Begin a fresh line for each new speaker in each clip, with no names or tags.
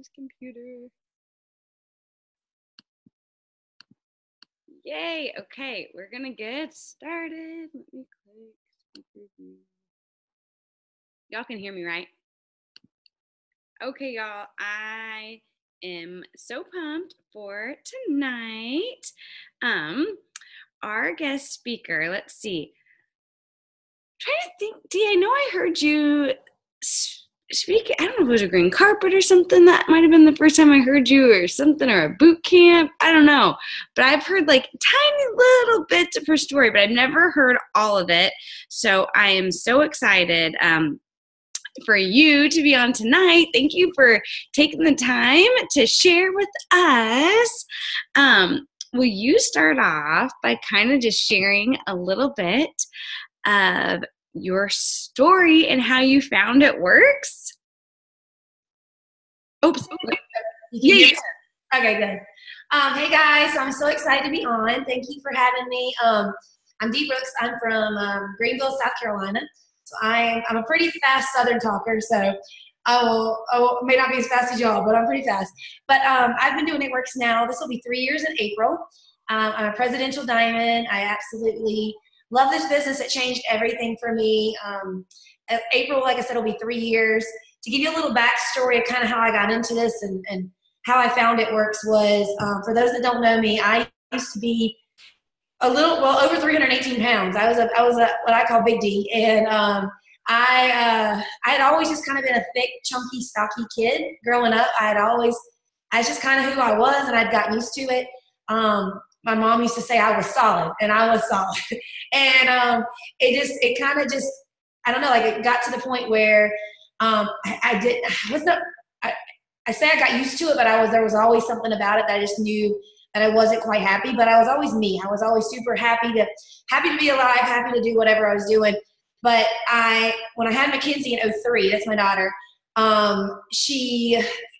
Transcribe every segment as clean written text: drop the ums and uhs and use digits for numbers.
this computer. Yay. Okay, we're gonna get started. Let me click speaker view. Y'all can hear me, right? Okay, y'all, I am so pumped for tonight. Our guest speaker, let's see. I'm trying to think, Dee, I know I heard you speak. I don't know if it was a green carpet or something. That might have been the first time I heard you, or something, or a boot camp. I don't know. But I've heard like tiny little bits of her story, but I've never heard all of it. So I am so excited for you to be on tonight. Thank you for taking the time to share with us. Will you start off by kind of just sharing a little bit of your story and how you found it works? Oops.
Yeah. Okay, good. Hey guys, I'm so excited to be on. Thank you for having me. I'm Dee Brooks. I'm from Greenville, South Carolina. So I'm a pretty fast Southern talker, so I may not be as fast as y'all, but I'm pretty fast. But I've been doing It Works now. This will be 3 years in April. I'm a presidential diamond. I absolutely love this business. It changed everything for me. April, like I said, will be 3 years. To give you a little backstory of kind of how I got into this and how I found It Works was, for those that don't know me, I used to be over 318 pounds. I was what I call Big D, and I had always just kind of been a thick, chunky, stocky kid growing up. I was just kind of who I was, and I'd gotten used to it. My mom used to say I was solid, and I was solid, and it kind of just, I don't know, like it got to the point where I say I got used to it, but there was always something about it that I just knew that I wasn't quite happy, but I was always me. I was always super happy to be alive, happy to do whatever I was doing. But when I had Mackenzie in 2003, that's my daughter, I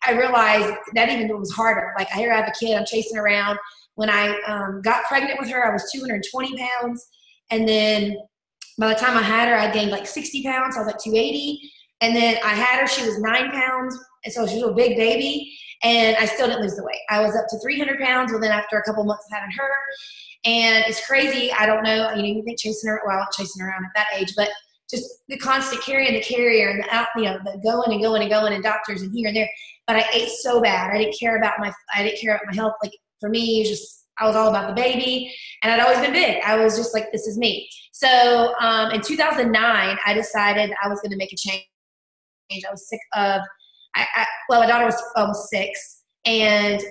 realized that even it was harder. Like, here I have a kid, I'm chasing around. When I got pregnant with her, I was 220 pounds. And then by the time I had her, I gained like 60 pounds. So I was like 280. And then I had her, she was 9 pounds. And so she was a big baby. And I still didn't lose the weight. I was up to 300 pounds within after a couple months of having her. And it's crazy. I don't know. You think chasing her, well, I wasn't chasing her around at that age, but just the constant carrying the carrier and the out, the going and going and going and doctors and here and there. But I ate so bad. I didn't care about my health. Like, for me, I was all about the baby, and I'd always been big. I was just like, this is me. So in 2009, I decided I was going to make a change. I was sick of, my daughter was almost 6, and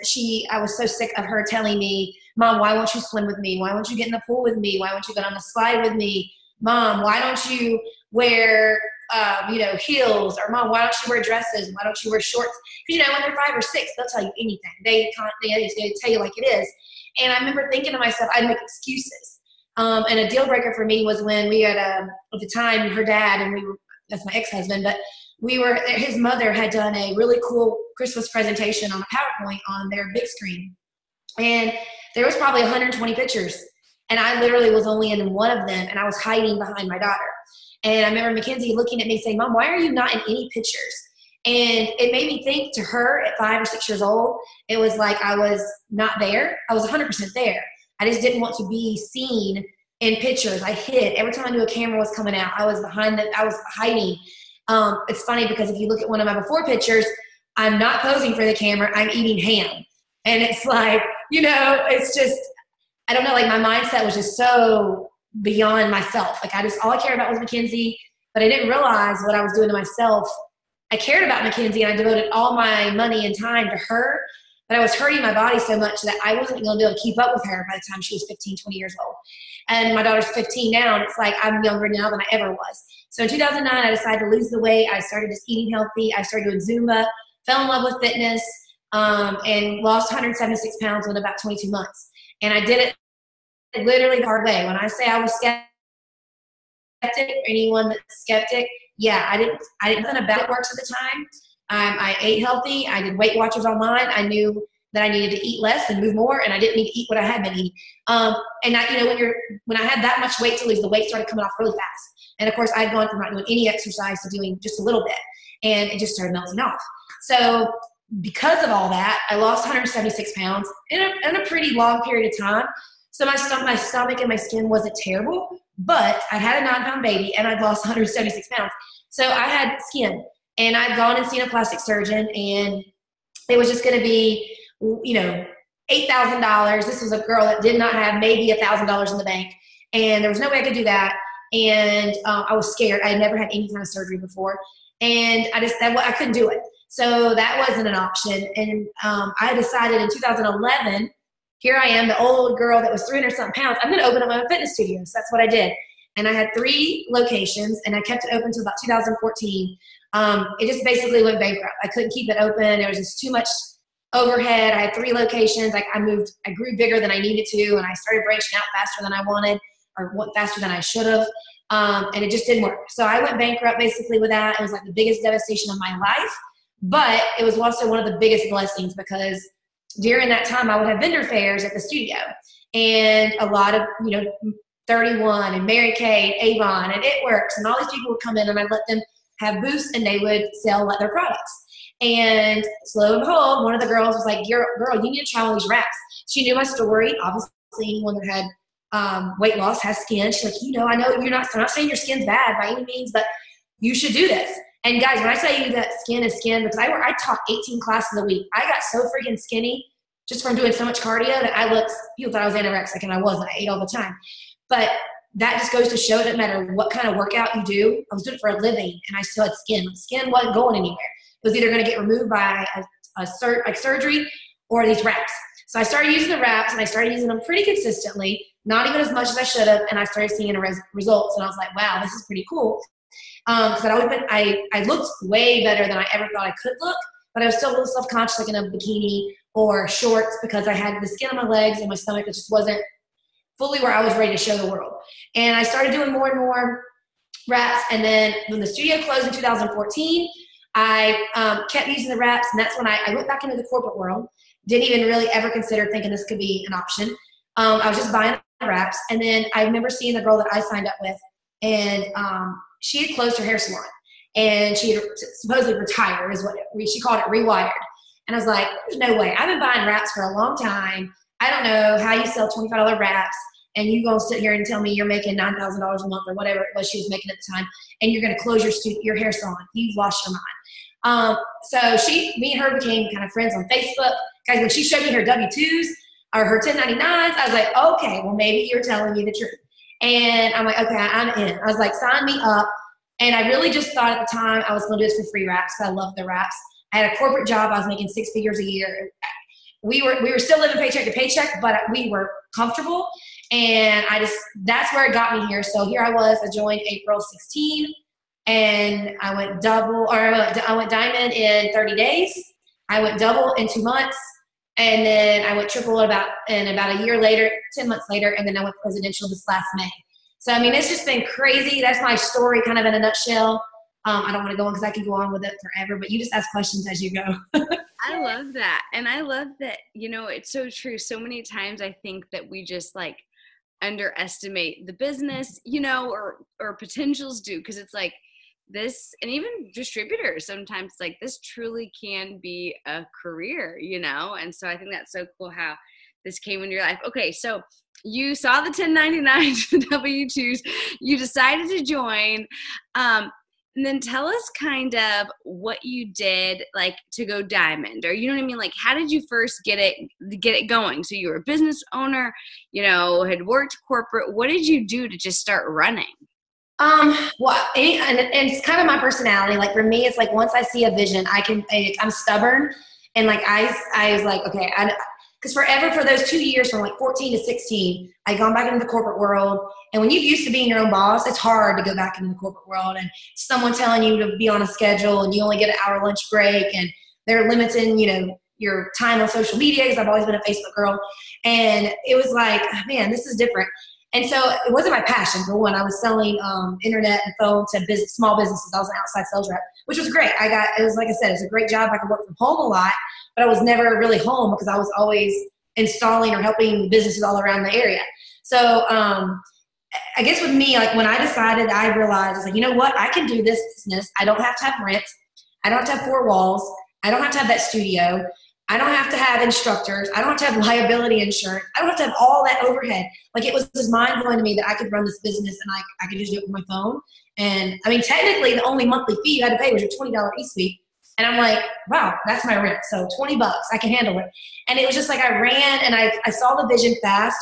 I was so sick of her telling me, Mom, why won't you swim with me? Why won't you get in the pool with me? Why won't you go on the slide with me? Mom, why don't you wear, heels? Or Mom, why don't you wear dresses? Why don't you wear shorts? Because, when they're 5 or 6, they'll tell you anything. They tell you like it is. And I remember thinking to myself, I'd make excuses. And a deal breaker for me was when we had, at the time, her dad, and that's my ex-husband, but his mother had done a really cool Christmas presentation on a PowerPoint on their big screen. And there was probably 120 pictures. And I literally was only in one of them, and I was hiding behind my daughter. And I remember Mackenzie looking at me saying, Mom, why are you not in any pictures? And it made me think, to her at 5 or 6 years old, it was like I was not there. I was 100% there. I just didn't want to be seen in pictures. I hid. Every time I knew a camera was coming out, I was hiding. It's funny because if you look at one of my before pictures, I'm not posing for the camera. I'm eating ham. And it's like, it's just, I don't know, like my mindset was just so beyond myself. Like all I cared about was Mackenzie, but I didn't realize what I was doing to myself. I cared about Mackenzie, and I devoted all my money and time to her, but I was hurting my body so much that I wasn't going to be able to keep up with her by the time she was 15, 20 years old. And my daughter's 15 now, and it's like I'm younger now than I ever was. So in 2009, I decided to lose the weight. I started just eating healthy. I started doing Zumba, fell in love with fitness, and lost 176 pounds in about 22 months. And I did it literally the hard way. When I say I was skeptic, anyone that's skeptic, yeah, I didn't know about It Works at the time. I ate healthy. I did Weight Watchers online. I knew that I needed to eat less and move more, and I didn't need to eat what I had been eating. And when I had that much weight to lose, the weight started coming off really fast. And of course, I'd gone from not doing any exercise to doing just a little bit, and it just started melting off. So because of all that, I lost 176 pounds in a pretty long period of time. So my stomach and my skin wasn't terrible, but I had a 9-pound baby and I'd lost 176 pounds. So I had skin, and I'd gone and seen a plastic surgeon, and it was just going to be, $8,000. This was a girl that did not have maybe $1,000 in the bank, and there was no way I could do that. And I was scared. I had never had any kind of surgery before, and I couldn't do it. So that wasn't an option. And I decided in 2011, here I am, the old girl that was 300-something pounds. I'm going to open up my own fitness studio. So that's what I did. And I had 3 locations, and I kept it open until about 2014. It just basically went bankrupt. I couldn't keep it open. There was just too much overhead. I had 3 locations. I grew bigger than I needed to, and I started branching out faster than I wanted, or went faster than I should have. And it just didn't work. So I went bankrupt basically with that. It was like the biggest devastation of my life, but it was also one of the biggest blessings, because during that time I would have vendor fairs at the studio, and a lot of, 31 and Mary Kay, Avon, and It Works, and all these people would come in, and I'd let them have booths, and they would sell their products. And lo and behold, one of the girls was like, girl, you need to try all these wraps. She knew my story. Obviously, anyone that had weight loss has skin. She's like, I know I'm not saying your skin's bad by any means, but you should do this. And guys, when I tell you that skin is skin, because I taught 18 classes a week. I got so freaking skinny just from doing so much cardio that people thought I was anorexic, and I wasn't. I ate all the time. But that just goes to show it doesn't matter what kind of workout you do. I was doing it for a living, and I still had skin. My skin wasn't going anywhere. It was either going to get removed by like surgery or these wraps. So I started using the wraps, and I started using them pretty consistently, not even as much as I should have, and I started seeing results, and I was like, wow, this is pretty cool. Because I looked way better than I ever thought I could look, but I was still a little self-conscious, like in a bikini or shorts, because I had the skin on my legs and my stomach that just wasn't fully where I was ready to show the world. And I started doing more and more wraps, and then when the studio closed in 2014, I kept using the wraps, and that's when I went back into the corporate world. Didn't even really ever consider thinking this could be an option. I was just buying the wraps, and then I remember seeing the girl that I signed up with, and she had closed her hair salon, and she had supposedly retired, is what she called it, rewired. And I was like, there's no way. I've been buying wraps for a long time. I don't know how you sell $25 wraps, and you gonna sit here and tell me you're making $9,000 a month or whatever it was she was making at the time, and you're gonna close your hair salon. You've lost your mind. So me and her became kind of friends on Facebook. Guys, when she showed me her W-2s or her 1099s, I was like, okay, well, maybe you're telling me the truth. And I'm like, okay, I'm in. I was like, sign me up. And I really just thought at the time I was going to do this for free wraps, because I love the wraps. I had a corporate job. I was making 6 figures a year. We were still living paycheck to paycheck, but we were comfortable. And that's where it got me here. So here I was. I joined April 16, and I went I went diamond in 30 days. I went double in 2 months. And then I went triple about a year later, 10 months later, and then I went presidential this last May. So, I mean, it's just been crazy. That's my story kind of in a nutshell. I don't want to go on because I can go on with it forever, but you just ask questions as you go.
I love that. And I love that, it's so true. So many times I think that we just underestimate the business, or potentials do, because it's like this, and even distributors sometimes this truly can be a career, and so I think that's so cool how this came into your life. Okay, so you saw the 1099s, the W-2s, you decided to join, and then tell us kind of what you did to go diamond, or how did you first get it going? So you were a business owner, had worked corporate. What did you do to just start running?
Well, and it's kind of my personality. For me, it's once I see a vision, I'm stubborn, and I was like, okay, because forever for those 2 years from 14 to 16, I'd gone back into the corporate world. And when you're used to being your own boss, it's hard to go back into the corporate world, and someone telling you to be on a schedule, and you only get an hour lunch break, and they're limiting, your time on social media, because I've always been a Facebook girl. And it was like, man, this is different. And so it wasn't my passion. For one, I was selling internet and phone to small businesses. I was an outside sales rep, which was great. It was, like I said, it was a great job. I could work from home a lot, but I was never really home because I was always installing or helping businesses all around the area. So I guess with me, when I decided, I realized, I was like, you know what? I can do this business. I don't have to have rent. I don't have to have 4 walls. I don't have to have that studio. I don't have to have instructors. I don't have to have liability insurance. I don't have to have all that overhead. Like, it was just mind blowing to me that I could run this business and I could just do it with my phone. And I mean, technically the only monthly fee you had to pay was your $20 e-suite. And I'm like, wow, that's my rent. So $20, I can handle it. And it was just like, I ran and I saw the vision fast.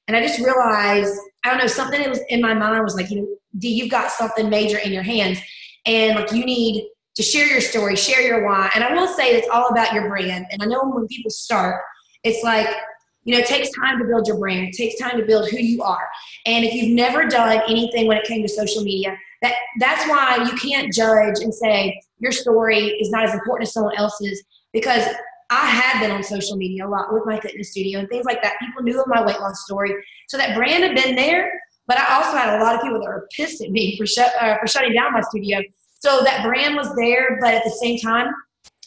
And I just realized, I don't know, something that was in my mind was like, Dee, you've got something major in your hands. And like, you need to share your story, share your why. And I will say it's all about your brand. And I know when people start, it's like, it takes time to build your brand. It takes time to build who you are. And if you've never done anything when it came to social media, that's why you can't judge and say your story is not as important as someone else's, because I had been on social media a lot with my fitness studio and things like that. People knew of my weight loss story. So that brand had been there, but I also had a lot of people that were pissed at me for shutting down my studio. So that brand was there, but at the same time,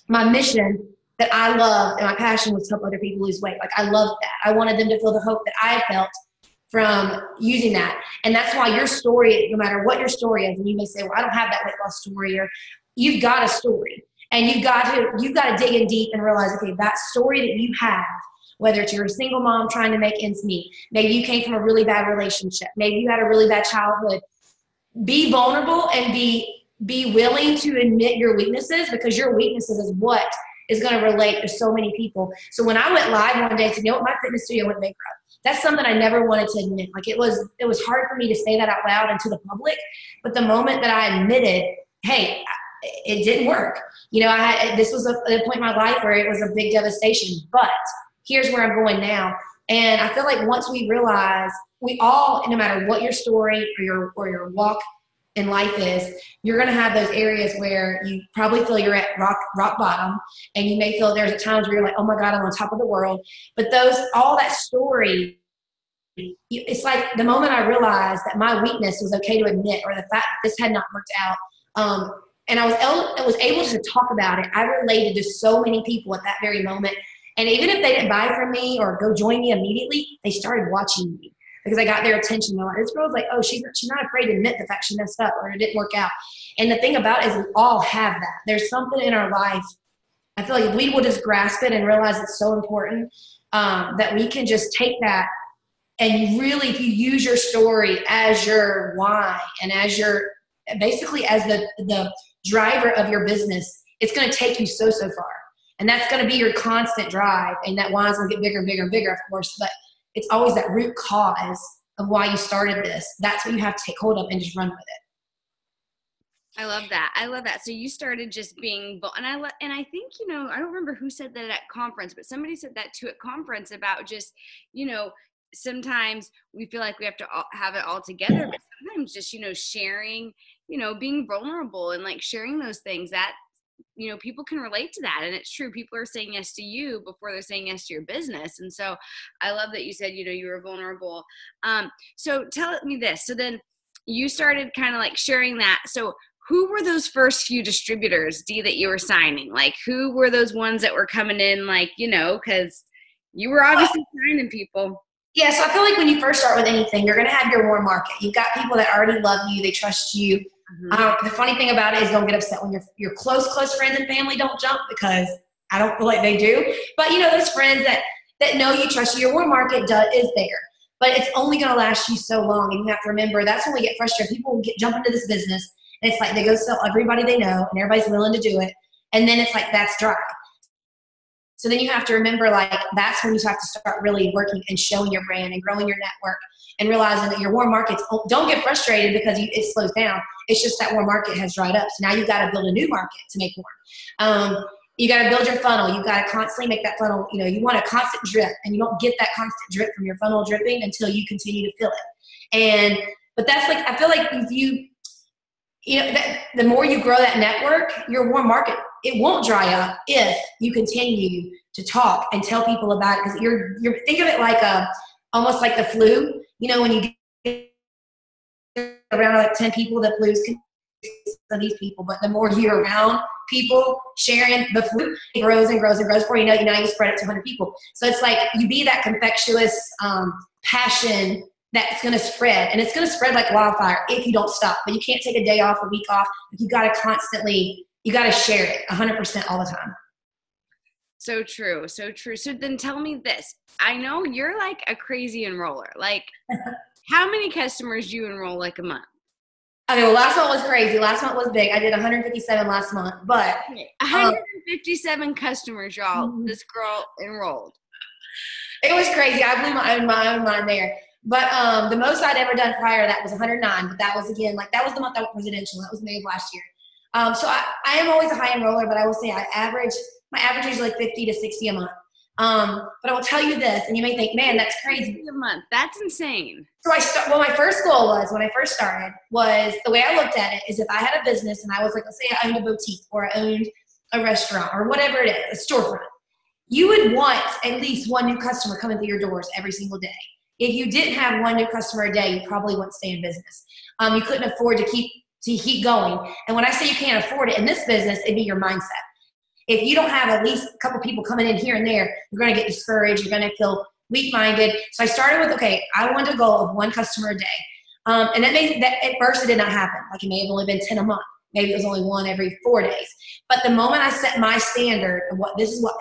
my mission that I loved and my passion was to help other people lose weight. Like, I loved that. I wanted them to feel the hope that I felt from using that. And that's why your story, no matter what your story is, and you may say, well, I don't have that weight loss story, or you've got a story. And you've got to dig in deep and realize, okay, that story that you have, whether it's you're a single mom trying to make ends meet, maybe you came from a really bad relationship, maybe you had a really bad childhood, be vulnerable and be willing to admit your weaknesses, because your weaknesses is what is going to relate to so many people. So when I went live one day and said, my fitness studio went bankrupt, that's something I never wanted to admit. Like, it was hard for me to say that out loud and to the public. But the moment that I admitted, hey, it didn't work. This was a point in my life where it was a big devastation, but here's where I'm going now. And I feel like once we realize, we all, no matter what your story or your walk in life is, you're going to have those areas where you probably feel you're at rock bottom, and you may feel there's times where you're like, oh my God, I'm on top of the world. But all that story, it's like the moment I realized that my weakness was okay to admit, or the fact that this had not worked out, and I was able to talk about it, I related to so many people at that very moment. And even if they didn't buy from me or go join me immediately, they started watching me, because I got their attention. They're like, this girl's like, oh, she's not afraid to admit the fact she messed up or it didn't work out. And the thing about it is, we all have that. There's something in our life. I feel like if we will just grasp it and realize it's so important, that we can just take that, and really, if you use your story as your why and as basically as the driver of your business, it's going to take you so far. And that's going to be your constant drive. And that why is going to get bigger and bigger and bigger, of course. But it's always that root cause of why you started this. That's what you have to take hold of and just run with it.
I love that. So you started just being, and I think, I don't remember who said that at conference, but somebody said that too at conference about just, sometimes we feel like we have to have it all together, but sometimes just, sharing, being vulnerable and like sharing those things that, people can relate to that. And it's true. People are saying yes to you before they're saying yes to your business. And so I love that you said, you were vulnerable. So tell me this. So then you started kind of like sharing that. So who were those first few distributors, Dee, that you were signing? Like, who were those ones that were coming in, like, because you were obviously signing people.
Yeah, so I feel like when you first start with anything, you're going to have your warm market. You've got people that already love you. They trust you. Mm-hmm. The funny thing about it is, don't get upset when your close friends and family don't jump, because I don't feel like they do. But, those friends that know you, trust you, your warm market is there. But it's only going to last you so long. And you have to remember, that's when we get frustrated. People jump into this business, and it's like they go sell everybody they know, and everybody's willing to do it. And then it's like, that's dry. So then you have to remember, like, that's when you have to start really working and showing your brand and growing your network and realizing that your warm markets, don't get frustrated because it slows down. It's just that warm market has dried up. So now you've got to build a new market to make more. You got to build your funnel. You got to constantly make that funnel. You want a constant drip, and you don't get that constant drip from your funnel dripping until you continue to fill it. But that's like, I feel like if the more you grow that network, your warm market, it won't dry up if you continue to talk and tell people about it. Because you're think of it like almost like the flu. When you get around like 10 people, the flu's of these people. But the more you're around people sharing the flu, it grows and grows and grows. Before you know it, now you spread it to 100 people. So it's like you be that infectious passion that's going to spread, and it's going to spread like wildfire if you don't stop. But you can't take a day off, a week off. You got to share it 100% all the time.
So true. So true. So then tell me this. I know you're like a crazy enroller. Like, how many customers do you enroll like a month?
Okay, well, last month was crazy. Last month was big. I did 157 last month, but
Okay.
um,
157 customers, y'all. This girl enrolled.
it was crazy. I blew my own mind there. But the most I'd ever done prior to that was 109. But that was again like that was the month I went presidential. That was May of last year. So I am always a high end roller, but I will say my average is like 50 to 60 a month. But I will tell you this, and you may think, man, that's crazy.
A month. That's insane.
So my first goal was when I first started was the way I looked at it is if I had a business and I was like, let's say I owned a boutique or I owned a restaurant or whatever it is, a storefront, you would want at least one new customer coming through your doors every single day. If you didn't have one new customer a day, you probably wouldn't stay in business. You couldn't afford to keep going. And when I say you can't afford it in this business, it'd be your mindset. If you don't have at least a couple people coming in here and there, you're going to get discouraged. You're going to feel weak-minded. So I started with, okay, I wanted a goal of one customer a day. And that at first it did not happen. Like it may have only been 10 a month. Maybe it was only one every 4 days. But the moment I set my standard of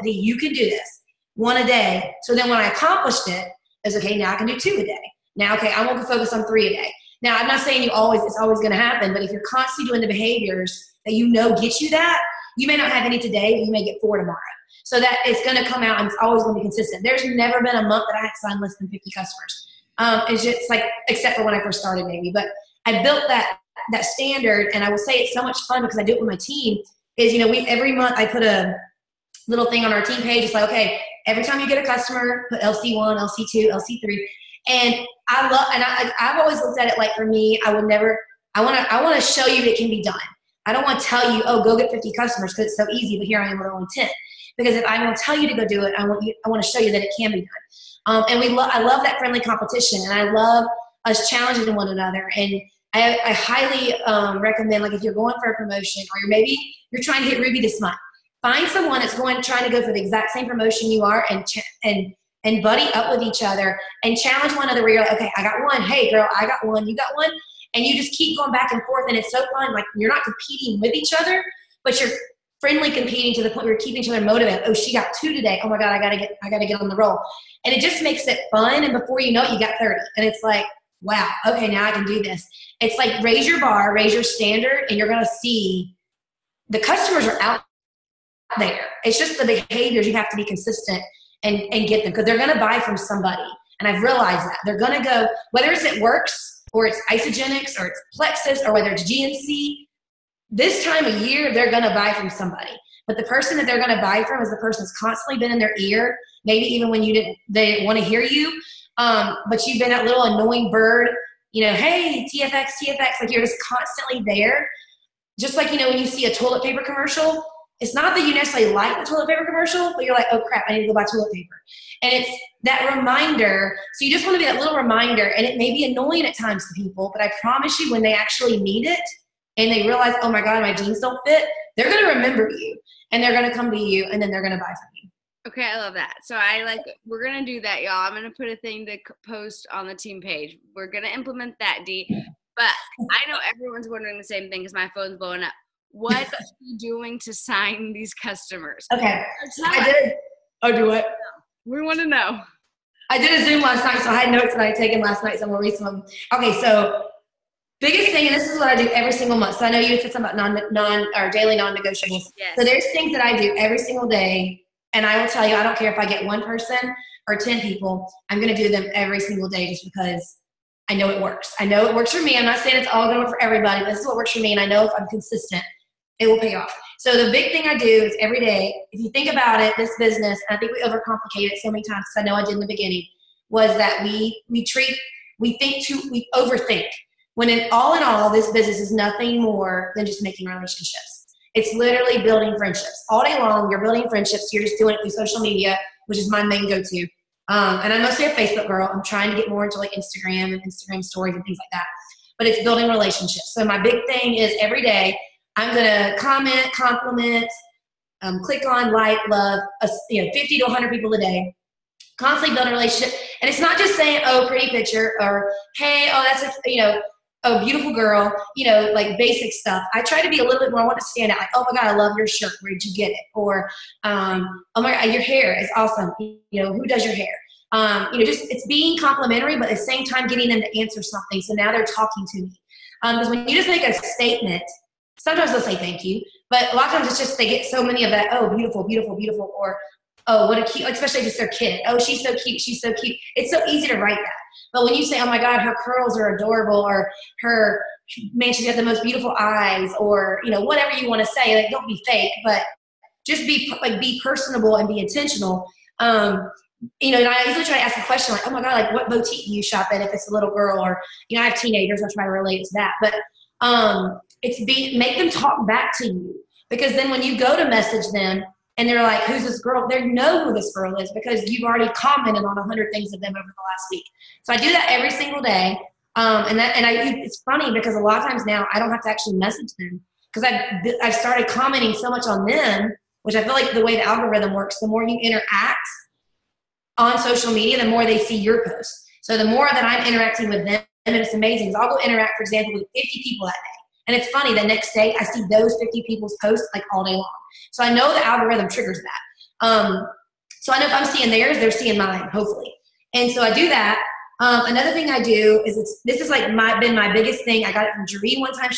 you can do this, one a day. So then when I accomplished it, it's okay, now I can do 2 a day. Now, okay, I won't focus on 3 a day. Now, I'm not saying it's always going to happen, but if you're constantly doing the behaviors that you know get you that, you may not have any today, but you may get 4 tomorrow. So that it's going to come out and it's always going to be consistent. There's never been a month that I had signed less than 50 customers. It's just like, except for when I first started maybe, but I built that standard, and I will say it's so much fun because I do it with my team is, every month I put a little thing on our team page. It's like, okay, every time you get a customer, put LC1, LC2, LC3. And I've always looked at it like for me, I want to show you it can be done. I don't want to tell you, oh, go get 50 customers because it's so easy, but here I am with only 10. Because if I won't tell you to go do it, I want to show you that it can be done. And I love that friendly competition, and I love us challenging one another. And I highly recommend, like if you're going for a promotion or maybe you're trying to hit Ruby this month, find someone that's trying to go for the exact same promotion you are and buddy up with each other and challenge one another where you're like, okay, I got one. Hey, girl, I got one. You got one. And you just keep going back and forth, and it's so fun. Like you're not competing with each other, but you're friendly competing to the point where you're keeping each other motivated. Oh, she got 2 today. Oh my God, I gotta get on the roll. And it just makes it fun. And before you know it, you got 30. And it's like, wow, okay, now I can do this. It's like raise your bar, raise your standard, and you're gonna see the customers are out there. It's just the behaviors you have to be consistent and get them because they're gonna buy from somebody. And I've realized that. They're gonna go, whether it's at Works or it's Isogenics or it's Plexus or whether it's GNC, this time of year, they're going to buy from somebody. But the person that they're going to buy from is the person that's constantly been in their ear, maybe even when they didn't want to hear you, but you've been that little annoying bird, hey, TFX, like you're just constantly there. Just like, when you see a toilet paper commercial, it's not that you necessarily like the toilet paper commercial, but you're like, oh crap, I need to go buy toilet paper. And it's that reminder. So you just want to be that little reminder, and it may be annoying at times to people, but I promise you when they actually need it and they realize, oh my God, my jeans don't fit, they're going to remember you and they're going to come to you and then they're going to buy from you.
Okay, I love that. So we're going to do that, y'all. I'm going to put a thing to post on the team page. We're going to implement that, Dee. But I know everyone's wondering the same thing because my phone's blowing up. What are you doing to sign these customers?
Okay, I did. Oh, do what?
We want to know.
I did a Zoom last night, so I had notes that I had taken last night, so I'm going to read some of them. Okay, so biggest thing, and this is what I do every single month. So I know you said something about daily non-negotiables. Yes. So there's things that I do every single day, and I will tell you, I don't care if I get 1 person or 10 people, I'm going to do them every single day just because I know it works. I know it works for me. I'm not saying it's all going to work for everybody, but this is what works for me, and I know if I'm consistent, it will pay off. So the big thing I do is every day, if you think about it, this business, and I think we overcomplicate it so many times because I know I did in the beginning, was that we overthink. When in all, this business is nothing more than just making relationships. It's literally building friendships. All day long, you're building friendships. You're just doing it through social media, which is my main go-to. And I'm mostly a Facebook girl. I'm trying to get more into like Instagram and Instagram stories and things like that. But it's building relationships. So my big thing is every day, I'm going to comment, compliment, click on, like, love, 50 to 100 people a day. Constantly building a relationship. And it's not just saying, oh, pretty picture, or, hey, oh, that's oh, beautiful girl, you know, like basic stuff. I try to be a little bit more, I want to stand out, like, oh my God, I love your shirt. Where'd you get it? Or, oh my God, your hair is awesome. You know, who does your hair? You know, just it's being complimentary, but at the same time getting them to answer something. So now they're talking to me. Because when you just make a statement, sometimes they'll say thank you, but a lot of times it's just they get so many of that, oh, beautiful, beautiful, beautiful, or oh, what a cute, especially just their kid. Oh, she's so cute, she's so cute. It's so easy to write that. But when you say, oh my God, her curls are adorable, or her, man, she's got the most beautiful eyes, or, you know, whatever you want to say, like, don't be fake, but just be personable and be intentional. You know, and I usually try to ask a question like, oh my God, like what boutique do you shop at if it's a little girl, or, you know, I have teenagers, I try to relate to that. But make them talk back to you, because then when you go to message them and they're like, who's this girl? They know who this girl is because you've already commented on 100 things of them over the last week. So I do that every single day. It's funny because a lot of times now I don't have to actually message them because I've started commenting so much on them, which I feel like the way the algorithm works, the more you interact on social media, the more they see your posts. So the more that I'm interacting with them, and it's amazing. So I'll go interact, for example, with 50 people that day. And it's funny, the next day I see those 50 people's posts like all day long. So I know the algorithm triggers that. So I know if I'm seeing theirs, they're seeing mine, hopefully. And so I do that. Another thing I do is this is like been my biggest thing. I got it from Jaree one time.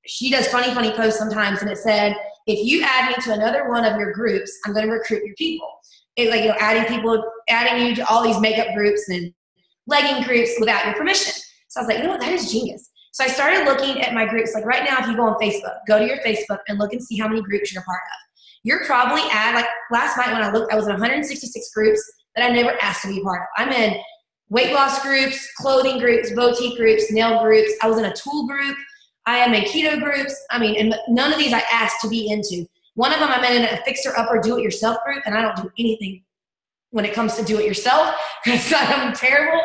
She does funny posts sometimes, and it said, if you add me to another one of your groups, I'm going to recruit your people. It's like, you know, adding you to all these makeup groups and legging groups without your permission. So I was like, you know what, that is genius. So I started looking at my groups. Like right now, if you go on Facebook, go to your Facebook and look and see how many groups you're a part of. You're probably like last night when I looked, I was in 166 groups that I never asked to be a part of. I'm in weight loss groups, clothing groups, boutique groups, nail groups. I was in a tool group. I am in keto groups. I mean, and none of these I asked to be into. One of them I'm in a fixer-upper do-it-yourself group, and I don't do anything when it comes to do-it-yourself because I'm terrible.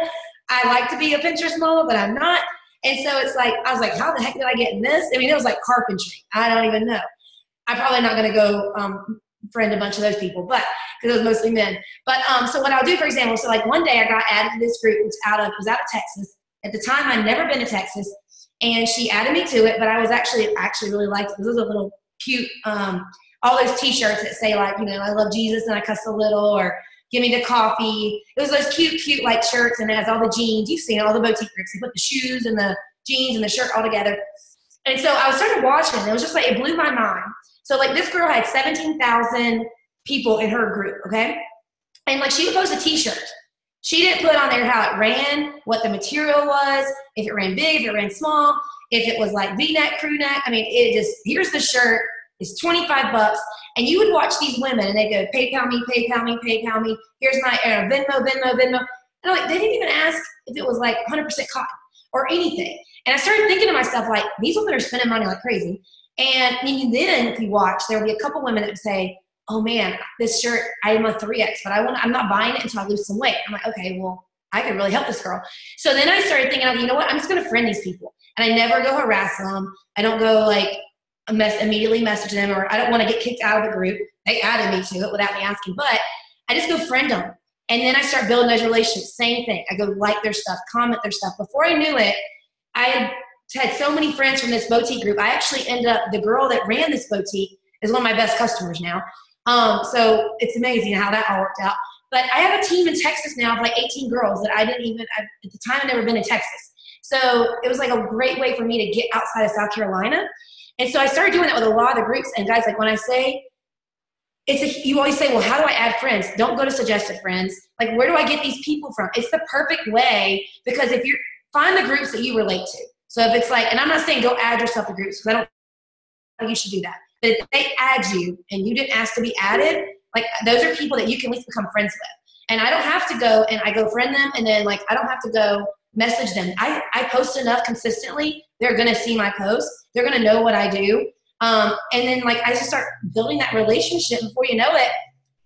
I like to be a Pinterest mama, but I'm not. And so it's like, I was like, how the heck did I get in this? I mean, it was like carpentry. I don't even know. I'm probably not going to go friend a bunch of those people, but because it was mostly men. But so what I'll do, for example, so like one day I got added to this group, which was out of Texas. At the time, I'd never been to Texas, and she added me to it. But I actually really liked it. This was a little cute, all those T-shirts that say like, you know, I love Jesus and I cuss a little, or give me the coffee. It was those cute like shirts, and it has all the jeans. You've seen all the boutique groups. They put the shoes and the jeans and the shirt all together. And so I started watching, and it was just like, it blew my mind. So like this girl had 17,000 people in her group, okay? And like she would post a T-shirt. She didn't put on there how it ran, what the material was, if it ran big, if it ran small, if it was like V-neck, crew neck. I mean, it just, here's the shirt. It's $25. And you would watch these women, and they go, PayPal me, PayPal me, PayPal me. Here's my Venmo. And I'm like, they didn't even ask if it was like 100% cotton or anything. And I started thinking to myself, like, these women are spending money like crazy. And then if you watch, there will be a couple women that would say, oh man, this shirt, I am a 3X, but I'm not buying it until I lose some weight. I'm like, okay, well, I could really help this girl. So then I started thinking, you know what, I'm just going to friend these people. And I never go harass them. I don't go like immediately message them, or I don't want to get kicked out of the group. They added me to it without me asking, but I just go friend them. And then I start building those relationships. Same thing. I go like their stuff, comment their stuff. Before I knew it, I had so many friends from this boutique group. I actually ended up, the girl that ran this boutique is one of my best customers now. So it's amazing how that all worked out. But I have a team in Texas now of like 18 girls that at the time I'd never been to Texas. So it was like a great way for me to get outside of South Carolina. And so I started doing that with a lot of the groups. And guys, like when I say, you always say, well, how do I add friends? Don't go to suggested friends. Like, where do I get these people from? It's the perfect way, because if find the groups that you relate to. So if it's like, and I'm not saying go add yourself to groups, because I don't think you should do that. But if they add you and you didn't ask to be added, like those are people that you can at least become friends with. And I don't have to go and I go friend them, and then like I don't have to go message them. I post enough consistently. They're going to see my posts. They're going to know what I do. And then like I just start building that relationship. Before you know it,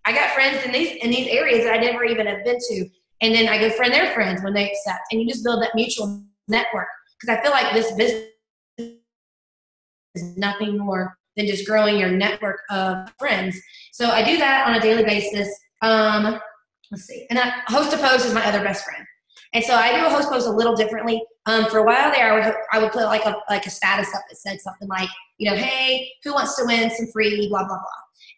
I got friends in these areas that I never even have been to. And then I go friend their friends when they accept. And you just build that mutual network. Because I feel like this business is nothing more than just growing your network of friends. So I do that on a daily basis. Let's see. And host to post is my other best friend. And so I do a host post a little differently. For a while there, I would put like a status up that said something like, hey, who wants to win some free blah, blah, blah.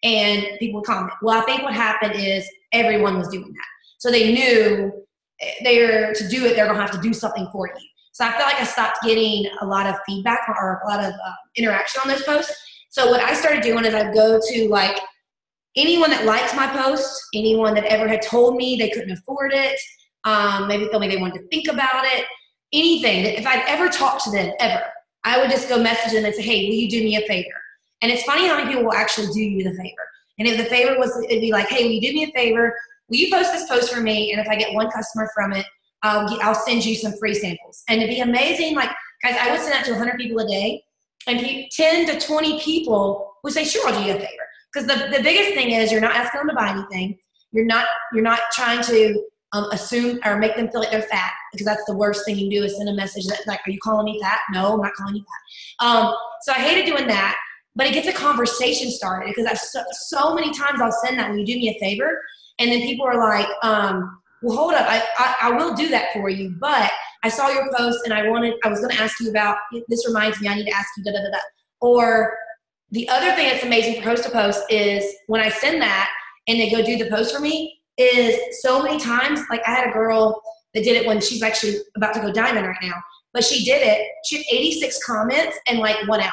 And people would comment. Well, I think what happened is everyone was doing that. So they knew to do it, they're going to have to do something for you. So I feel like I stopped getting a lot of feedback or a lot of interaction on those posts. So what I started doing is I'd go to like anyone that liked my posts, anyone that ever had told me they couldn't afford it, maybe told me they wanted to think about it, anything. That if I'd ever talked to them, ever, I would just go message them and say, hey, will you do me a favor? And it's funny how many people will actually do you the favor. And if the favor was, it'd be like, hey, will you do me a favor? Will you post this post for me? And if I get one customer from it, I'll send you some free samples. And it'd be amazing. Like, guys, I would send that to 100 people a day. And 10 to 20 people would say, sure, I'll do you a favor. Because the biggest thing is you're not asking them to buy anything. You're not trying to assume or make them feel like they're fat, because that's the worst thing you can do is send a message that like, are you calling me fat? No, I'm not calling you fat. So I hated doing that, but it gets a conversation started, because I've so many times I'll send that, will you do me a favor? And then people are like, well, hold up, I will do that for you, but I saw your post and I was going to ask you about, this reminds me, I need to ask you, da, da, da, da. Or the other thing that's amazing for host to post is when I send that and they go do the post for me, is so many times, like I had a girl that did it when she's actually about to go diamond right now, but she did it. She had 86 comments in like 1 hour.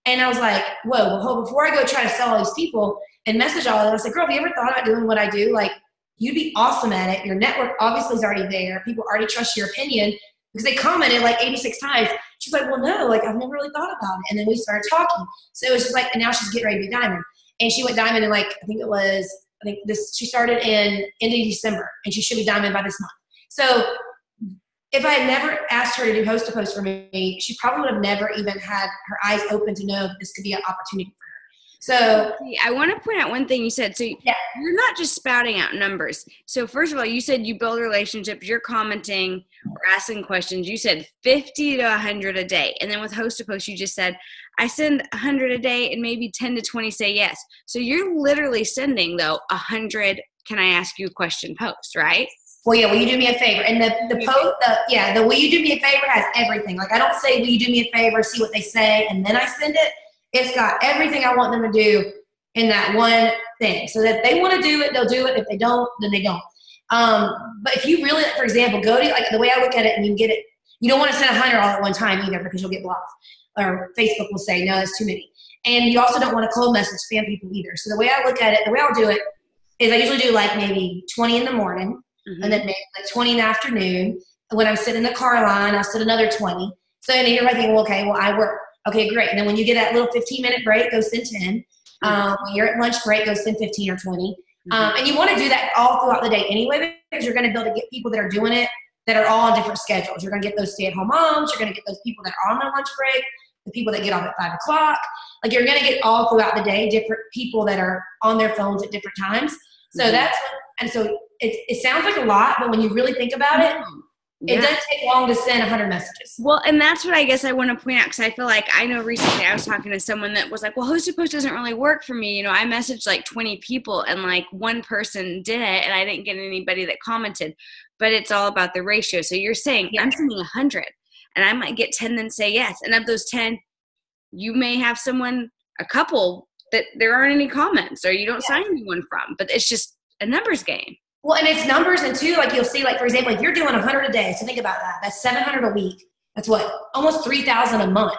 And I was like, whoa, well, before I go try to sell all these people and message all of them, I said, girl, have you ever thought about doing what I do? Like, you'd be awesome at it. Your network obviously is already there. People already trust your opinion because they commented like 86 times. She's like, well, no, like I've never really thought about it. And then we started talking. So it was just like, and now she's getting ready to be diamond. And she went diamond in like, she started in end of December, and she should be diamond by this month. So if I had never asked her to do host to post for me, she probably would have never even had her eyes open to know that this could be an opportunity for her. So
I want to point out one thing you said. So you're not just spouting out numbers. So first of all, you said you build relationships, you're commenting or asking questions. You said 50 to 100 a day. And then with host to post, you just said, I send 100 a day and maybe 10 to 20 say yes. So you're literally sending though 100, can I ask you a question post, right?
Well, yeah, will you do me a favor? And the post, the will you do me a favor has everything. Like I don't say, will you do me a favor, see what they say, and then I send it. It's got everything I want them to do in that one thing. So that if they want to do it, they'll do it. If they don't, then they don't. But if you really, for example, go to, like the way I look at it, and you get it, you don't want to send 100 all at one time either, because you'll get blocked. Or Facebook will say, no, that's too many. And you also don't want to cold message spam people either. So the way I look at it, the way I'll do it is I usually do like maybe 20 in the morning, and then maybe like 20 in the afternoon. When I'm sitting in the car line, I'll sit another 20. So then you're like, well, okay, well, I work. Okay, great. And then when you get that little 15-minute break, go send 10. When you're at lunch break, go send 15 or 20. And you want to do that all throughout the day anyway, because you're going to be able to get people that are doing it that are all on different schedules. You're going to get those stay-at-home moms. You're going to get those people that are on their lunch break, the people that get off at 5 o'clock. Like you're going to get all throughout the day different people that are on their phones at different times. So that's what, and so it sounds like a lot, but when you really think about it, it doesn't take long to send 100 messages.
Well, and that's what I guess I want to point out, because I feel like I know recently I was talking to someone that was like, well, host to post doesn't really work for me. You know, I messaged like 20 people and like one person did it and I didn't get anybody that commented, but it's all about the ratio. So you're saying I'm sending 100 and I might get 10 then say yes. And of those 10, you may have a couple that there aren't any comments or you don't sign anyone from, but it's just a numbers game.
Well, and it's numbers, and too, like you'll see, like for example, if you're doing 100 a day, so think about that. That's 700 a week. That's what, almost 3,000 a month.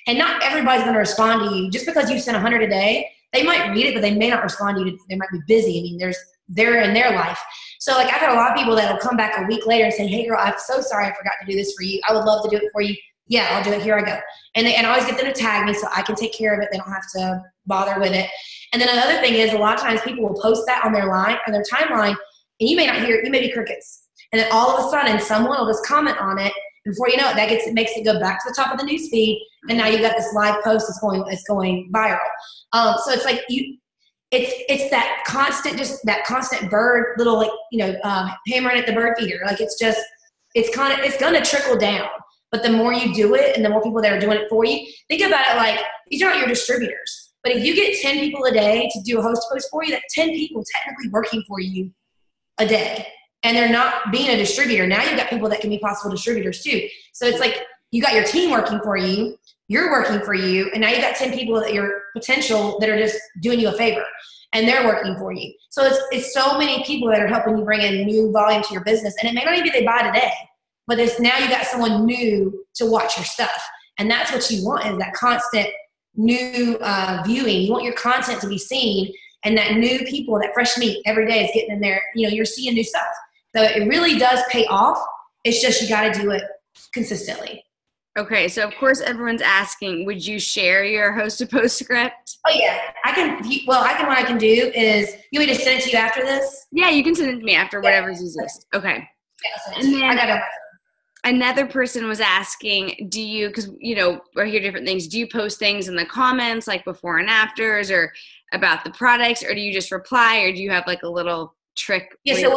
And not everybody's going to respond to you just because you send 100 a day. They might read it, but they may not respond to you. They might be busy. I mean, they're in their life. So like I've had a lot of people that'll come back a week later and say, "Hey, girl, I'm so sorry I forgot to do this for you. I would love to do it for you. Yeah, I'll do it. Here I go." And I always get them to tag me so I can take care of it. They don't have to bother with it. And then another thing is a lot of times people will post that on their timeline. And you may not hear it, you may be crickets. And then all of a sudden someone will just comment on it. And before you know it, it makes it go back to the top of the news feed. And now you've got this live post that's going viral. So it's like it's that constant bird, little hammering at the bird feeder. Like it's gonna trickle down. But the more you do it and the more people that are doing it for you, think about it like these are not your distributors. But if you get 10 people a day to do a host post for you, that's 10 people technically working for you a day. and they're not being a distributor. Now you've got people that can be possible distributors too. So it's like you got your team working for you, you're working for you, and now you got 10 people that your potential that are just doing you a favor, and they're working for you. So it's so many people that are helping you bring in new volume to your business, and it may not even be they buy today, but it's now you got someone new to watch your stuff, and that's what you want, is that constant new viewing. You want your content to be seen, and that new people, that fresh meat every day is getting in there. You know, you're seeing new stuff. So it really does pay off. It's just you got to do it consistently.
Okay, so of course everyone's asking, would you share your host to post script?
Oh yeah, I can. Well, what I can do is, you want me to send it to you after this?
Yeah, you can send it to me after, whatever's easiest. Okay.
Yeah,
and then
I got it.
Another person was asking, do you, because, you know, I hear different things, do you post things in the comments, like before and afters, or about the products, or do you just reply, or do you have like a little trick?
Yeah, so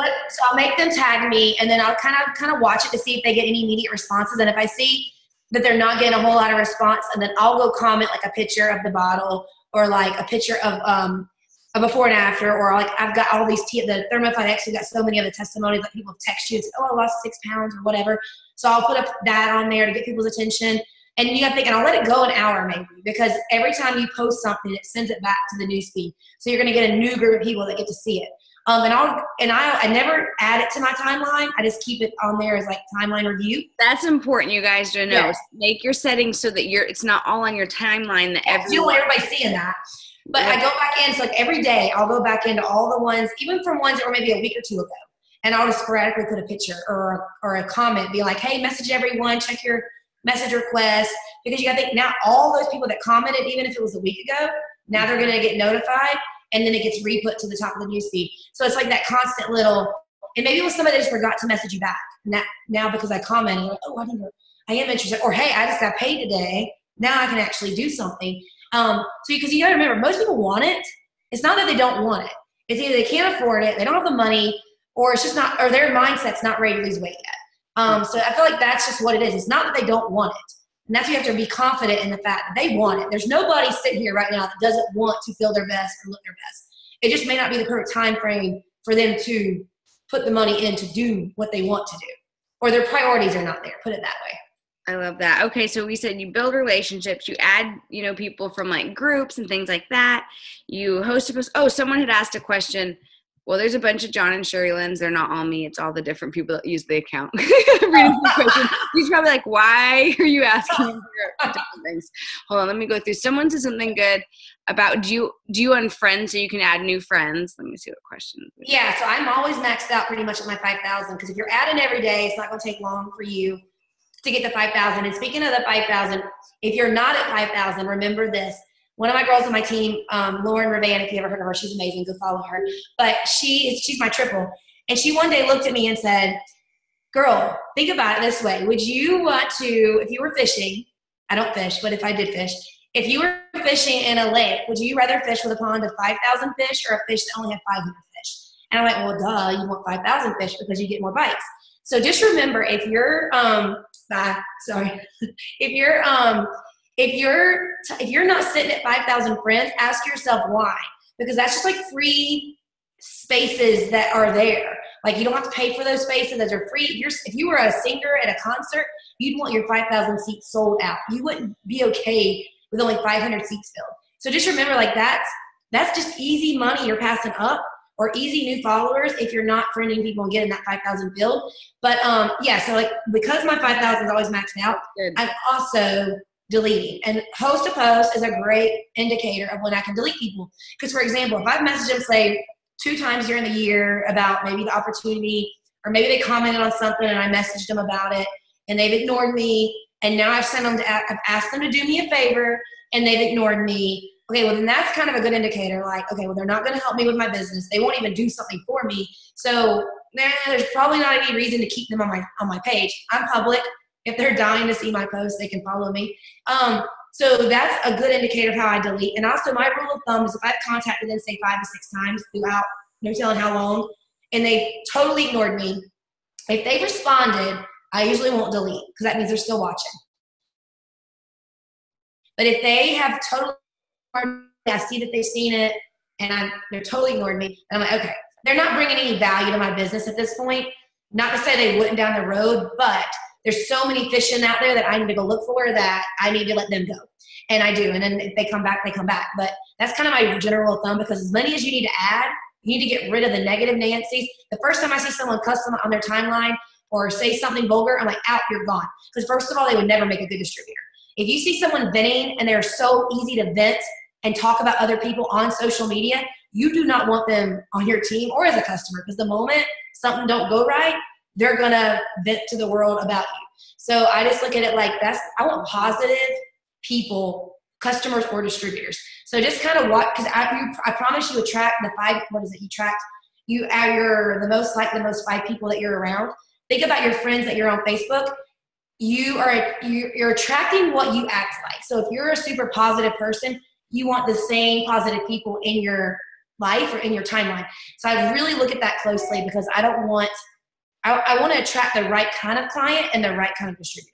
I'll make them tag me, and then I'll kind of watch it to see if they get any immediate responses. And if I see that they're not getting a whole lot of response, and then I'll go comment like a picture of the bottle, or like a picture of a before and after, or like I've got all these the Thermify X, we've got so many of the testimonies that people text you and say, oh, I lost 6 pounds or whatever. So I'll put up that on there to get people's attention. And you got to think, and I'll let it go an hour maybe, because every time you post something, it sends it back to the newsfeed. So you're going to get a new group of people that get to see it. I never add it to my timeline. I just keep it on there as like timeline review.
That's important, you guys, to know. Yeah. Make your settings so that it's not all on your timeline. That
you don't want everybody seeing that. But I go back in, so like every day I'll go back into all the ones, even from ones that were maybe a week or two ago, and I'll just sporadically put a picture or a comment, be like, hey, message everyone, check your message request, because you got to think, now all those people that commented, even if it was a week ago, now they're going to get notified, and then it gets re-put to the top of the newsfeed. So it's like that constant little, and maybe it was somebody that just forgot to message you back. Now because I commented, like, oh, I am interested, or hey, I just got paid today, now I can actually do something. So because you got to remember, most people want it. It's not that they don't want it. It's either they can't afford it, they don't have the money, or it's just not, or their mindset's not ready to lose weight yet. So I feel like that's just what it is. It's not that they don't want it. And that's why you have to be confident in the fact that they want it. There's nobody sitting here right now that doesn't want to feel their best or look their best. It just may not be the perfect time frame for them to put the money in to do what they want to do. Or their priorities are not there, put it that way.
I love that. Okay, so we said you build relationships, you add, people from like groups and things like that. You host a post. Oh, someone had asked a question. Well, there's a bunch of John and Sherry Lynn's. They're not all me. It's all the different people that use the account. Reading the question. He's probably like, why are you asking for different things? Hold on, let me go through. Someone said something good about, do you unfriend so you can add new friends? Let me see what question.
Yeah, so I'm always maxed out pretty much at my 5,000, because if you're adding every day, it's not going to take long for you to get to 5,000. And speaking of the 5,000, if you're not at 5,000, remember this. One of my girls on my team, Lauren Ravan, if you ever heard of her, she's amazing. Go follow her. But she's my triple. And she one day looked at me and said, girl, think about it this way. Would you want to, if you were fishing, I don't fish, but if I did fish, if you were fishing in a lake, would you rather fish with a pond of 5,000 fish or a fish that only had 500 fish? And I'm like, well, duh, you want 5,000 fish because you get more bites. So just remember, if you're, if you're not sitting at 5,000 friends, ask yourself why. Because that's just like free spaces that are there. Like, you don't have to pay for those spaces. Those are free. If you were a singer at a concert, you'd want your 5,000 seats sold out. You wouldn't be okay with only 500 seats filled. So just remember, like, that's just easy money you're passing up, or easy new followers if you're not friending people and getting that 5,000 filled. But yeah, so like, because my 5,000 is always maxed out, I'm also deleting. And host to post is a great indicator of when I can delete people. Because for example, if I've messaged them, say, 2 times during the year about maybe the opportunity, or maybe they commented on something and I messaged them about it and they've ignored me, and now I've asked them to do me a favor and they've ignored me. Okay, well then that's kind of a good indicator. Like, okay, well, they're not going to help me with my business. They won't even do something for me. So there's probably not any reason to keep them on my page. I'm public. If they're dying to see my posts, they can follow me. So that's a good indicator of how I delete. And also, my rule of thumb is if I've contacted them, say, 5 to 6 times throughout, no telling how long, and they totally ignored me, if they responded, I usually won't delete, because that means they're still watching. But if they have totally, I see that they've seen it and they're totally ignored me, and I'm like, okay, they're not bringing any value to my business at this point. Not to say they wouldn't down the road, but there's so many fish in out there that I need to go look for that I need to let them go. And I do. And then if they come back, they come back. But that's kind of my general thumb, because as many as you need to add, you need to get rid of the negative Nancy's. The first time I see someone custom on their timeline or say something vulgar, I'm like, out, you're gone. Because first of all, they would never make a good distributor. If you see someone venting and they're so easy to vent and talk about other people on social media, you do not want them on your team or as a customer, because the moment something don't go right, they're going to vent to the world about you. So I just look at it like I want positive people, customers or distributors. So just kind of watch, because I promise you attract the 5, what is it? You are the most 5 people that you're around. Think about your friends that you're on Facebook. You're attracting what you act like. So if you're a super positive person, you want the same positive people in your life or in your timeline. So I really look at that closely, because I want to attract the right kind of client and the right kind of distributor.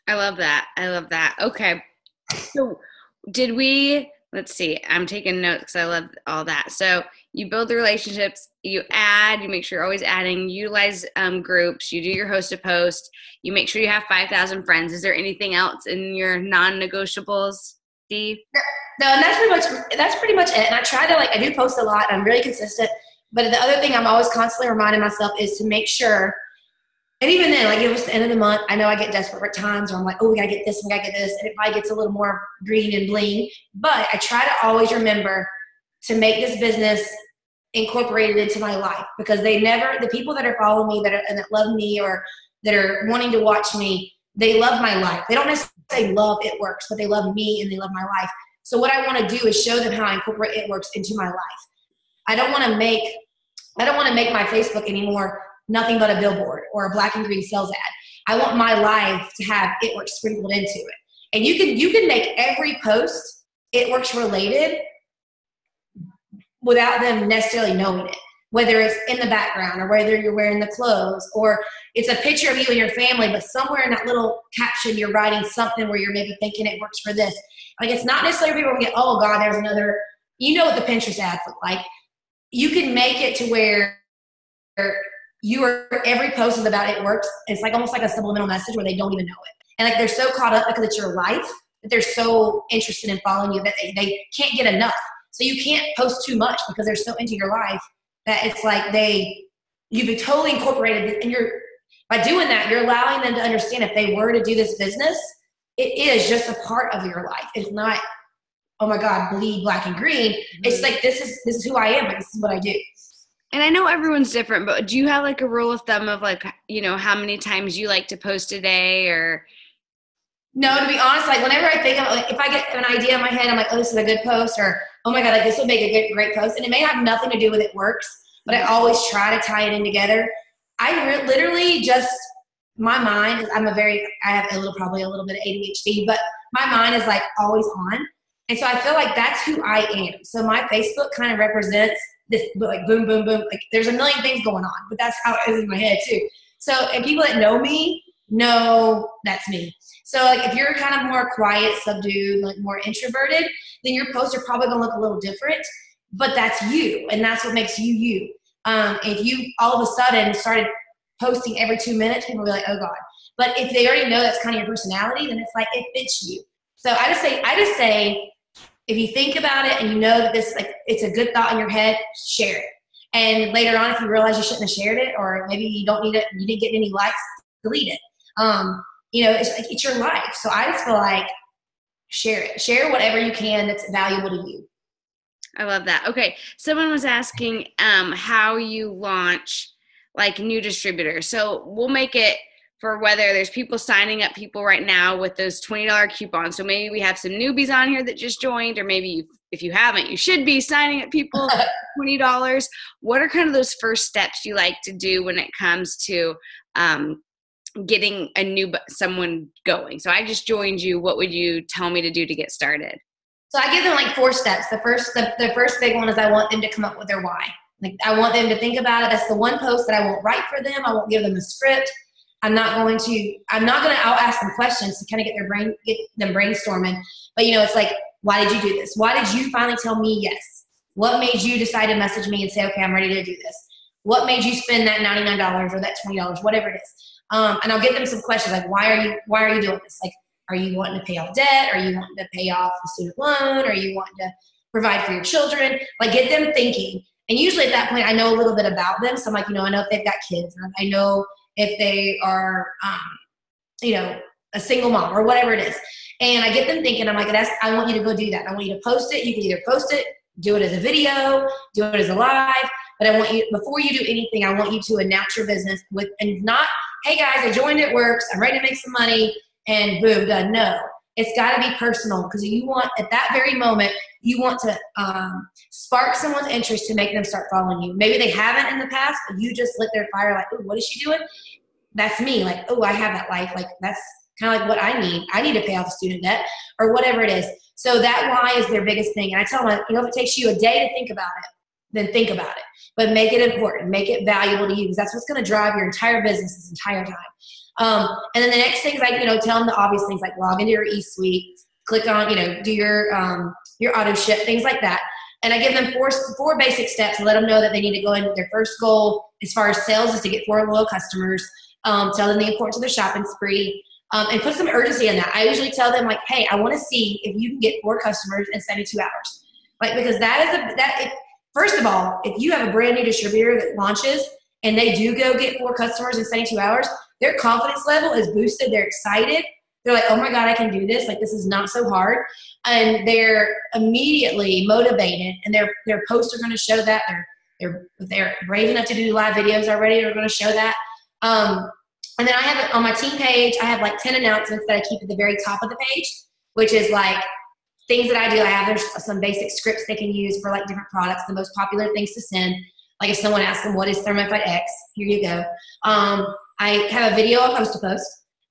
I love that. Okay. So let's see, I'm taking notes because I love all that. So you build the relationships, you make sure you're always adding, utilize groups, you do your host to post, you make sure you have 5,000 friends. Is there anything else in your non-negotiables, Dee?
No, and that's pretty much it. And I try to, I do post a lot. I'm really consistent. But the other thing I'm always constantly reminding myself is to make sure, and even then, it was the end of the month, I know I get desperate at times where I'm like, oh, we got to get this, we got to get this. And it probably gets a little more green and bling. But I try to always remember to make this business incorporated into my life, because the people that are following me and that love me or that are wanting to watch me, they love my life. They don't necessarily love It Works, but they love me and they love my life. So what I want to do is show them how I incorporate It Works into my life. I don't want to make my Facebook anymore nothing but a billboard or a black and green sales ad. I want my life to have It Works sprinkled into it. And you can make every post It Works related without them necessarily knowing it. Whether it's in the background or whether you're wearing the clothes or it's a picture of you and your family, but somewhere in that little caption you're writing something where you're maybe thinking it works for this. It's not necessarily people get, oh God, there's another, you know what the Pinterest ads look like. You can make it to where every post is about It Works. It's almost like a subliminal message where they don't even know it. And they're so caught up because it's your life that they're so interested in following you that they can't get enough. So you can't post too much because they're so into your life that it's you've totally incorporated it. And by doing that, you're allowing them to understand if they were to do this business, it is just a part of your life. It's not, oh my God, bleed black and green. Mm-hmm. It's this is who I am. This is what I do.
And I know everyone's different, but do you have a rule of thumb of how many times you like to post a day or?
No, to be honest, whenever I think of if I get an idea in my head, I'm like, oh, this is a good post, or oh my God, this would make a great post. And it may have nothing to do with It Works, but I always try to tie it in together. I literally just, my mind, I have probably a little bit of ADHD, but my mind is always on. And so I feel that's who I am. So my Facebook kind of represents this, boom, boom, boom. There's a million things going on, but that's how it is in my head too. So, and people that know me know that's me. So if you're kind of more quiet, subdued, more introverted, then your posts are probably going to look a little different, but that's you. And that's what makes you, you. If you all of a sudden started posting every 2 minutes, people will be like, oh God. But if they already know that's kind of your personality, then it's it fits you. So I just say, if you think about it and you know that this, it's a good thought in your head, share it. And later on, if you realize you shouldn't have shared it, or maybe you don't need it, you didn't get any likes, delete it. It's your life. So I just feel share it. Share whatever you can that's valuable to you.
I love that. Okay. Someone was asking how you launch new distributors. So we'll make it for whether there's people signing up people right now with those $20 coupons. So maybe we have some newbies on here that just joined, or maybe if you haven't, you should be signing up people $20. What are kind of those first steps you like to do when it comes to getting someone going? So I just joined you. What would you tell me to do to get started?
So I give them 4 steps. The first big one is I want them to come up with their why. I want them to think about it. That's the one post that I won't write for them. I won't give them a script. I'll ask them questions to kind of get them brainstorming. But it's why did you do this? Why did you finally tell me yes? What made you decide to message me and say, okay, I'm ready to do this? What made you spend that $99 or that $20, whatever it is? And I'll get them some questions like, why are you doing this? Like, are you wanting to pay off debt? Are you wanting to pay off the student loan? Are you wanting to provide for your children? Like, get them thinking. And usually at that point, I know a little bit about them. So I'm like, I know if they've got kids. I know if they are, a single mom or whatever it is. And I get them thinking, I'm like, I want you to go do that. I want you to post it. You can either post it, do it as a video, do it as a live. But I want you, before you do anything, I want you to announce your business and not, hey guys, I joined It Works. I'm ready to make some money and boom, done. No, it's got to be personal because you want, at that very moment, you want to spark someone's interest to make them start following you. Maybe they haven't in the past, but you just lit their fire like, oh, what is she doing? That's me. Like, oh, I have that life. Like, that's kind of like what I need. I need to pay off the student debt or whatever it is. So that why is their biggest thing. And I tell them, if it takes you a day to think about it, then think about it. But make it important. Make it valuable to you because that's what's going to drive your entire business this entire time. And then the next thing is like, tell them the obvious things like log into your eSuite, click on, do your auto ship, things like that. And I give them four basic steps and let them know that they need to go in. Their first goal as far as sales is to get 4 loyal customers. Tell them the importance of their shopping spree. And put some urgency in that. I usually tell them like, hey, I want to see if you can get 4 customers in 72 hours. Like, because first of all, if you have a brand new distributor that launches and they do go get 4 customers in 72 hours, their confidence level is boosted. They're excited. They're like, oh my God, I can do this. Like, this is not so hard. And they're immediately motivated and their posts are going to show that. They're brave enough to do live videos already. They're going to show that. And then I have on my team page, I have like 10 announcements that I keep at the very top of the page, which is like things that I do. There's some basic scripts they can use for like different products, the most popular things to send. Like if someone asks them, what is Thermifite X? Here you go. I have a video I'll post.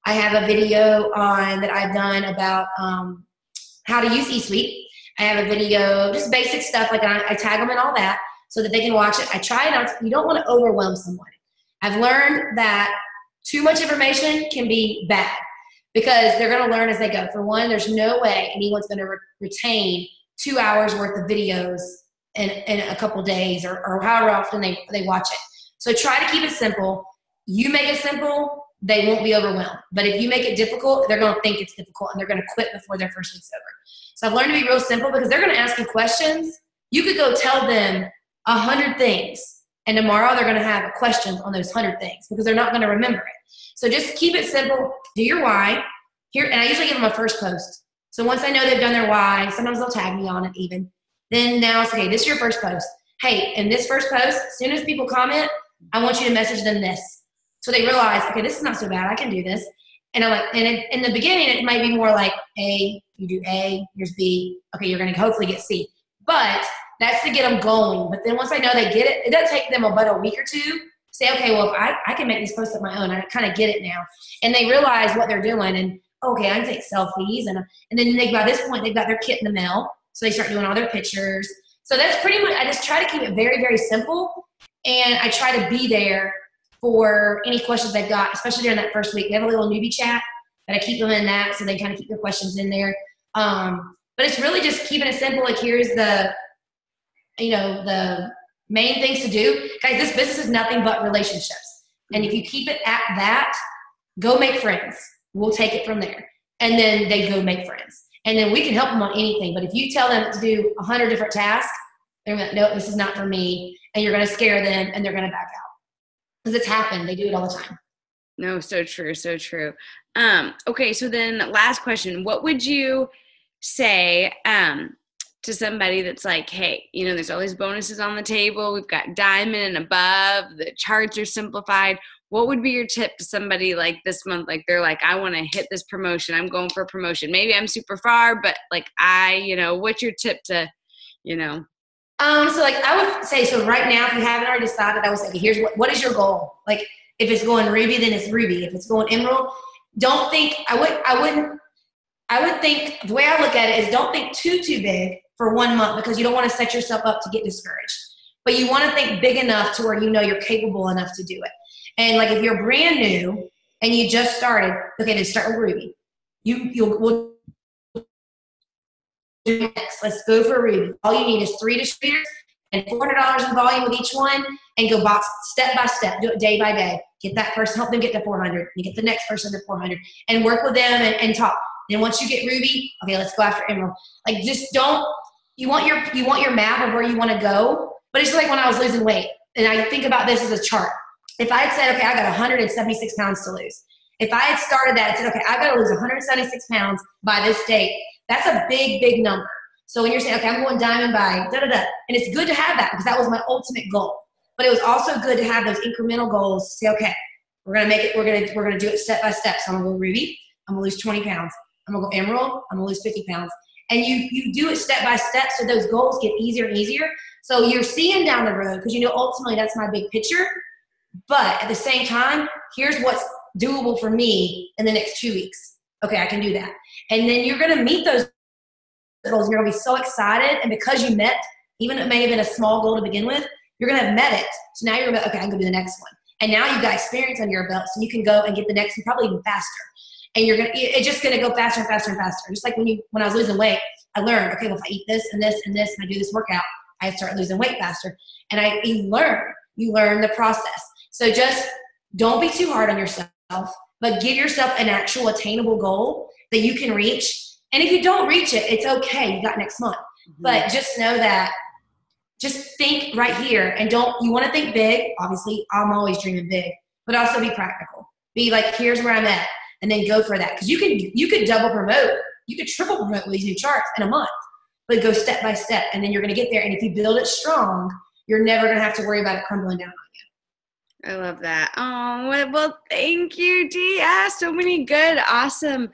I have a video that I've done about how to use eSuite. I have a video, just basic stuff. Like I tag them in all that so that they can watch it. I try not to, you don't want to overwhelm someone. I've learned that too much information can be bad because they're going to learn as they go. For one, there's no way anyone's going to retain 2 hours worth of videos in a couple days or however often they watch it. So try to keep it simple. You make it simple, they won't be overwhelmed. But if you make it difficult, they're going to think it's difficult and they're going to quit before their first week's over. So I've learned to be real simple because they're going to ask you questions. You could go tell them 100 things and tomorrow they're going to have questions on those 100 things because they're not going to remember it. So just keep it simple. Do your why. Here, and I usually give them a first post. So once I know they've done their why, sometimes they'll tag me on it even. Then now it's, okay, this is your first post. Hey, in this first post, as soon as people comment, I want you to message them this. So they realize, okay, this is not so bad. I can do this. And I'm like, and in the beginning, it might be more like A, you do A, here's B. Okay, you're going to hopefully get C. But that's to get them going. But then once I know they get it, it doesn't take them but a week or two. Say, okay, well, if I can make these posts on my own, I kind of get it now. And they realize what they're doing. And, okay, I can take selfies. And then by this point, they've got their kit in the mail. So they start doing all their pictures. So that's pretty much, I just try to keep it very, very simple. And I try to be there for any questions they've got, especially during that first week. They have a little newbie chat that I keep them in that. So they kind of keep their questions in there. But it's really just keeping it simple. Like here's the main things to do. Guys, this business is nothing but relationships. And if you keep it at that, go make friends. We'll take it from there. And then they go make friends. And then we can help them on anything. But if you tell them to do 100 different tasks, they're going to no, this is not for me. And you're going to scare them and they're going to back out. Because it's happened. They do it all the time.
No, so true, so true. Okay, so then last question. What would you say to somebody that's like, hey, there's all these bonuses on the table. We've got diamond and above. The charts are simplified. What would be your tip to somebody like this month? Like they're like, I want to hit this promotion. I'm going for a promotion. Maybe I'm super far, but like what's your tip to,
So like I would say, so right now, if you haven't already decided, I would say, here's what is your goal? Like if it's going ruby, then it's ruby. If it's going emerald, don't think, I would think, the way I look at it is don't think too big for 1 month because you don't want to set yourself up to get discouraged. But you want to think big enough to where you're capable enough to do it. And like if you're brand new and you just started, okay, then start with ruby. We'll do next? Let's go for Ruby. All you need is 3 distributors and $400 in volume with each one, and go box step by step. Do it day by day. Get that person, help them get to 400. You get the next person to 400, and work with them and talk. Then once you get Ruby, okay, let's go after Emerald. Like, just don't. You want your map of where you want to go, but it's like when I was losing weight, and I think about this as a chart. If I had said, okay, I got 176 pounds to lose. If I had started that and said, okay, I've got to lose 176 pounds by this date, that's a big, big number. So when you're saying, okay, I'm going diamond by da-da-da, and it's good to have that because that was my ultimate goal. But it was also good to have those incremental goals to say, okay, we're going to make it, we're going to do it step by step. So I'm going to go Ruby, I'm going to lose 20 pounds. I'm going to go Emerald, I'm going to lose 50 pounds. And you do it step by step so those goals get easier and easier. So you're seeing down the road because, ultimately that's my big picture. But at the same time, here's what's doable for me in the next 2 weeks. Okay, I can do that. And then you're going to meet those goals, and you're going to be so excited. And because you met, even it may have been a small goal to begin with, you're going to have met it. So now you're going to be, okay, I can go do the next one. And now you've got experience under your belt, so you can go and get the next one probably even faster. And it's just going to go faster and faster and faster. Just like when I was losing weight, I learned, okay, well, if I eat this and this and this, and I do this workout, I start losing weight faster. And you learn the process. So just don't be too hard on yourself, but give yourself an actual attainable goal that you can reach. And if you don't reach it, it's okay. You got next month. Mm-hmm. But just know that, just think right here, and you want to think big. Obviously, I'm always dreaming big, but also be practical. Be like, here's where I'm at, and then go for that. Because you could double promote. You could triple promote with these new charts in a month, but go step by step, and then you're going to get there. And if you build it strong, you're never going to have to worry about it crumbling down on you.
I love that. Oh, well, thank you, Dee. So many good, awesome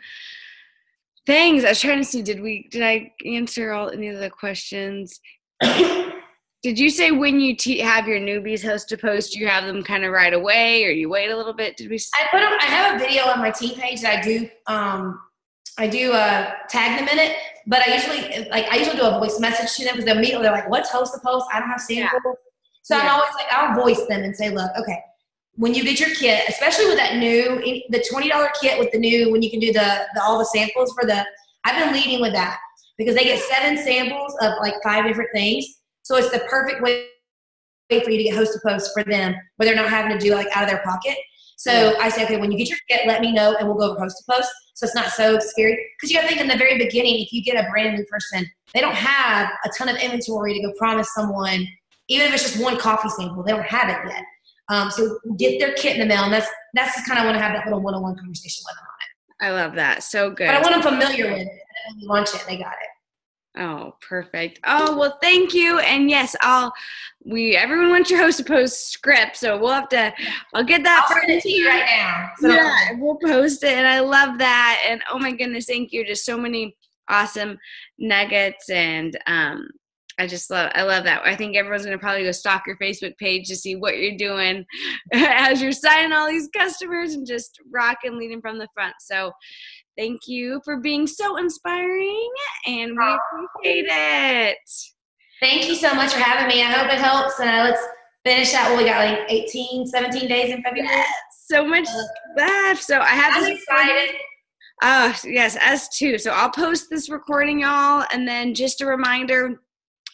things. I was trying to see, did I answer any of the questions? Did you say when you have your newbies host to post, you have them kind of right away, or you wait a little bit?
I have a video on my team page that I do tag them in it, but I usually do a voice message to them because they're like, what's host to post? I don't have samples. Yeah. So I'm always like, I'll voice them and say, look, okay, when you get your kit, especially with that the $20 kit with the new, when you can do all the samples I've been leading with that because they get 7 samples of like 5 different things. So it's the perfect way for you to get host to post for them where they're not having to do like out of their pocket. So I say, okay, when you get your kit, let me know and we'll go over host to post. So it's not so scary. Because you got to think in the very beginning, if you get a brand new person, they don't have a ton of inventory to go promise someone, even if it's just one coffee sample, they don't have it yet. So get their kit in the mail. And that's just kind of want to have that little one-on-one conversation with them on
it. I love that. So good.
But I want them familiar with it. And when you launch it, they got it.
Oh, perfect. Oh, well, thank you. And yes, everyone wants your host to post script, so I'll get that.
I'll send it to you right now. So
yeah, we'll post it. And I love that. And oh my goodness, thank you. Just so many awesome nuggets. And I love that. I think everyone's going to probably go stalk your Facebook page to see what you're doing as you're signing all these customers and just rocking, leading from the front. So thank you for being so inspiring, and we appreciate it.
Thank you so much for having me. I hope it helps. And let's finish out. We got like 18, 17 days in February.
Yes, so much left. So I'm
excited.
Yes, us too. So I'll post this recording, y'all. And then just a reminder,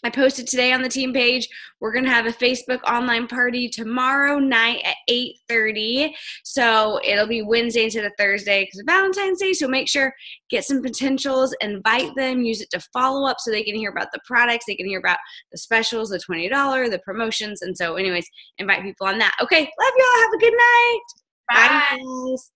I posted today on the team page, we're going to have a Facebook online party tomorrow night at 8:30. So it'll be Wednesday instead of Thursday because of Valentine's Day. So make sure, get some potentials, invite them, use it to follow up so they can hear about the products. They can hear about the specials, the $20, the promotions. And so anyways, invite people on that. Okay, love y'all. Have a good night.
Bye.
Bye, guys.